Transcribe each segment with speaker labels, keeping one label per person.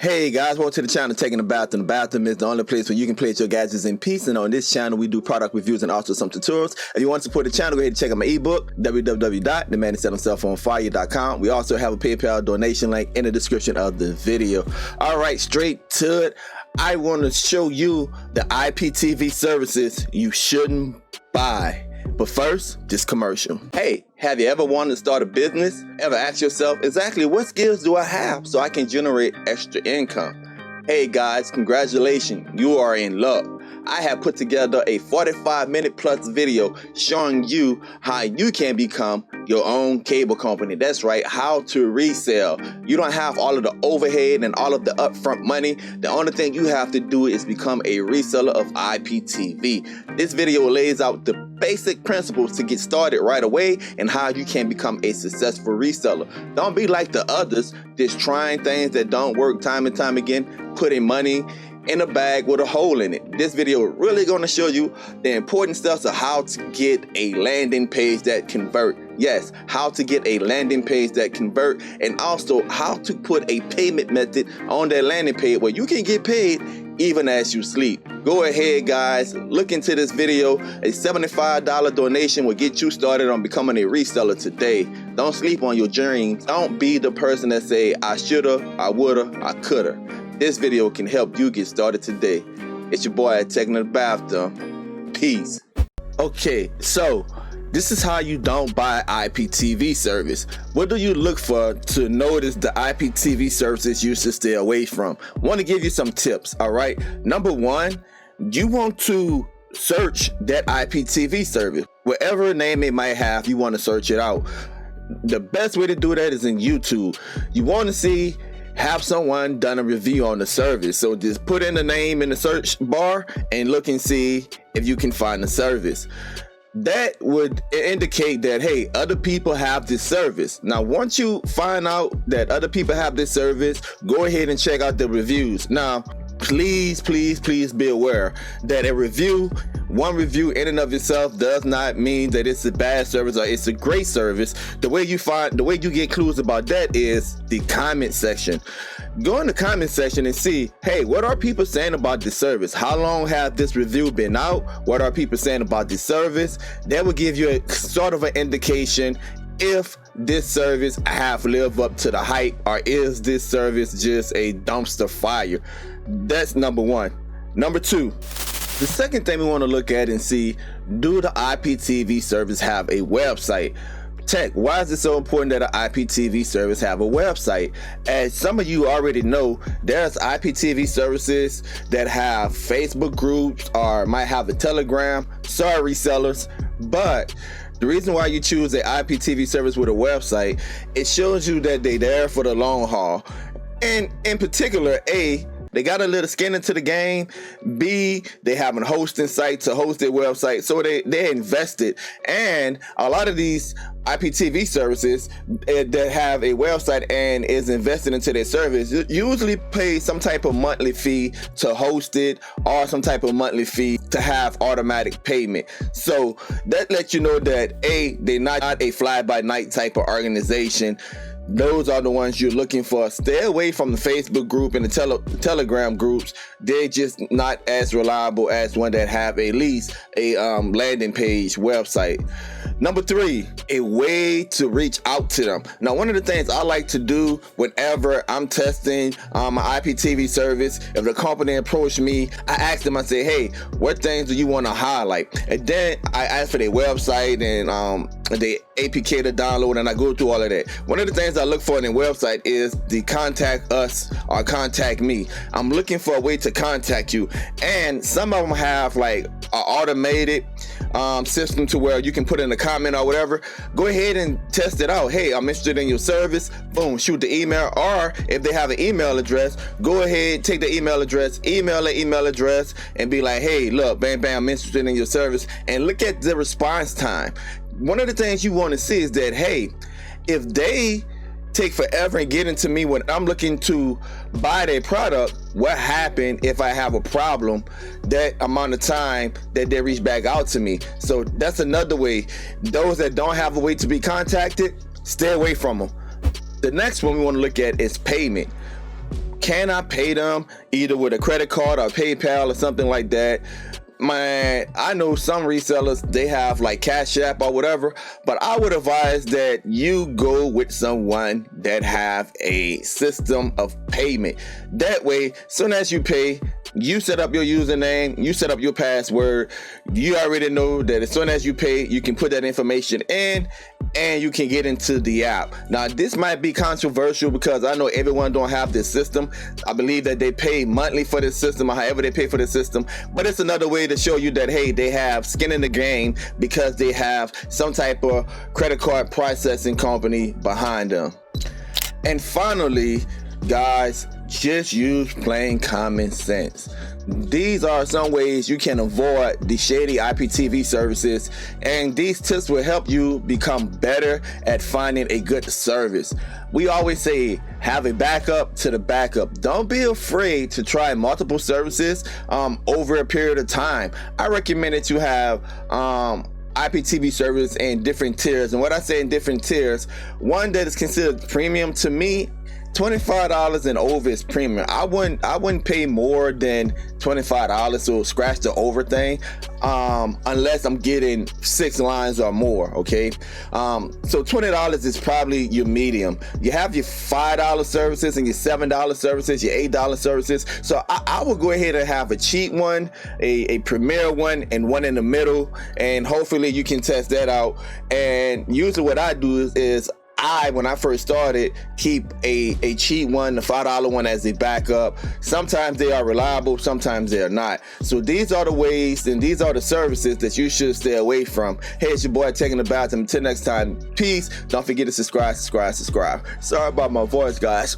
Speaker 1: Hey guys, welcome to the channel Taking a Bathroom. The bathroom is the only place where you can place your gadgets in peace, and on this channel we do product reviews and also some tutorials. If you want to support the channel, go ahead and check out my ebook, www.themanwhosetselhimselfonfire.com. We also have a PayPal donation link in the description of the video. Alright, straight to it. I want to show you the IPTV services you shouldn't buy. But first, this commercial. Hey, have you ever wanted to start a business? Ever asked yourself, exactly what skills do I have so I can generate extra income? Hey guys, congratulations, you are in luck. I have put together a 45-minute plus video showing you how you can become your own cable company. That's right, how to resell. You don't have all of the overhead and all of the upfront money. The only thing you have to do is become a reseller of IPTV. This video lays out the basic principles to get started right away and how you can become a successful reseller. Don't be like the others, just trying things that don't work time and time again, putting money in a bag with a hole in it. This video is really going to show you the important steps of how to get a landing page that convert. Yes, how to get a landing page that convert, and also how to put a payment method on that landing page where you can get paid even as you sleep. Go ahead guys, look into this video. A $75 donation will get you started on becoming a reseller today. Don't sleep on your dreams. Don't be the person that say I shoulda, I woulda, I coulda. This video can help you get started today. It's your boy at Taking a Bathroom. Peace. Okay, so this is how you don't buy IPTV service. What do you look for to notice the IPTV services you should stay away from? I want to give you some tips, all right? Number one, you want to search that IPTV service. Whatever name it might have, you want to search it out. The best way to do that is in YouTube. You want to see, have someone done a review on the service. So just put in the name in the search bar and look and see if you can find the service. That would indicate that, hey, other people have this service. Now, once you find out that other people have this service, go ahead and check out the reviews. Now, please be aware that one review in and of itself does not mean that it's a bad service or it's a great service. The way you get clues about that is the comment section. Go in the comment section and see, hey, what are people saying about this service? How long has this review been out? What are people saying about this service? That will give you a sort of an indication if this service have lived up to the hype, or is this service just a dumpster fire? That's number one. Number two, the second thing we want to look at and see, do the IPTV service have a website? Tech, why is it so important that an IPTV service have a website? As some of you already know, there's IPTV services that have Facebook groups or might have a Telegram. Sorry, resellers, but the reason why you choose an IPTV service with a website, it shows you that they're there for the long haul. And in particular, A, they got a little skin into the game. B, they have a hosting site to host their website, so they invested. And a lot of these IPTV services that have a website and is invested into their service usually pay some type of monthly fee to host it, or some type of monthly fee to have automatic payment. So that lets you know that A, they're not a fly-by-night type of organization. Those are the ones you're looking for. Stay away from the Facebook group and the Telegram groups. They're just not as reliable as one that have at least a landing page website. Number three, a way to reach out to them. Now, one of the things I like to do whenever I'm testing my IPTV service, if the company approach me, I ask them, I say, hey, what things do you want to highlight? And then I ask for their website and the APK to download, and I go through all of that. One of the things I look for in a website is the contact us or contact me. I'm looking for a way to contact you, and some of them have like an automated system to where you can put in a comment or whatever. Go ahead and test it out. Hey, I'm interested in your service. Boom, shoot the email. Or if they have an email address, go ahead, take the email address, email the email address, and be like, hey, look, bam, I'm interested in your service. And look at the response time. One of the things you want to see is that, hey, if they take forever and get into me when I'm looking to buy their product, what happened if I have a problem that amount of time that they reach back out to me? So that's another way. Those that don't have a way to be contacted, stay away from them. The next one we want to look at is payment. can I pay them either with a credit card or PayPal or something like that? Man, I know some resellers, they have like Cash App or whatever, but I would advise that you go with someone that have a system of payment. That way, soon as you pay, you set up your username, you set up your password, you already know that as soon as you pay, you can put that information in and you can get into the app. Now, this might be controversial because I know everyone don't have this system. I believe that they pay monthly for this system or however they pay for the system, but it's another way to show you that, hey, they have skin in the game because they have some type of credit card processing company behind them. And finally, guys, just use plain common sense. These are some ways you can avoid the shady IPTV services, and these tips will help you become better at finding a good service. We always say, have a backup to the backup. Don't be afraid to try multiple services over a period of time. I recommend that you have IPTV service in different tiers. And what I say in different tiers, one that is considered premium to me, $25 and over is premium. I wouldn't pay more than $25, so scratch the over thing, unless I'm getting 6 lines or more. Okay, so $20 is probably your medium. You have your $5 services and your $7 services, your $8 services. So I would go ahead and have a cheap one, a premier one, and one in the middle, and hopefully you can test that out. And usually what I do is when I first started, keep a cheap one, the $5 one, as a backup. Sometimes they are reliable, sometimes they are not. So these are the ways and these are the services that you should stay away from. Hey, it's your boy taking the bathroom. Until next time, peace. Don't forget to subscribe. Sorry about my voice, guys.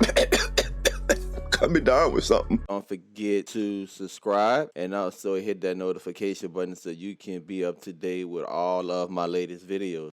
Speaker 1: Coming down with something. Don't forget to subscribe and also hit that notification button so you can be up to date with all of my latest videos.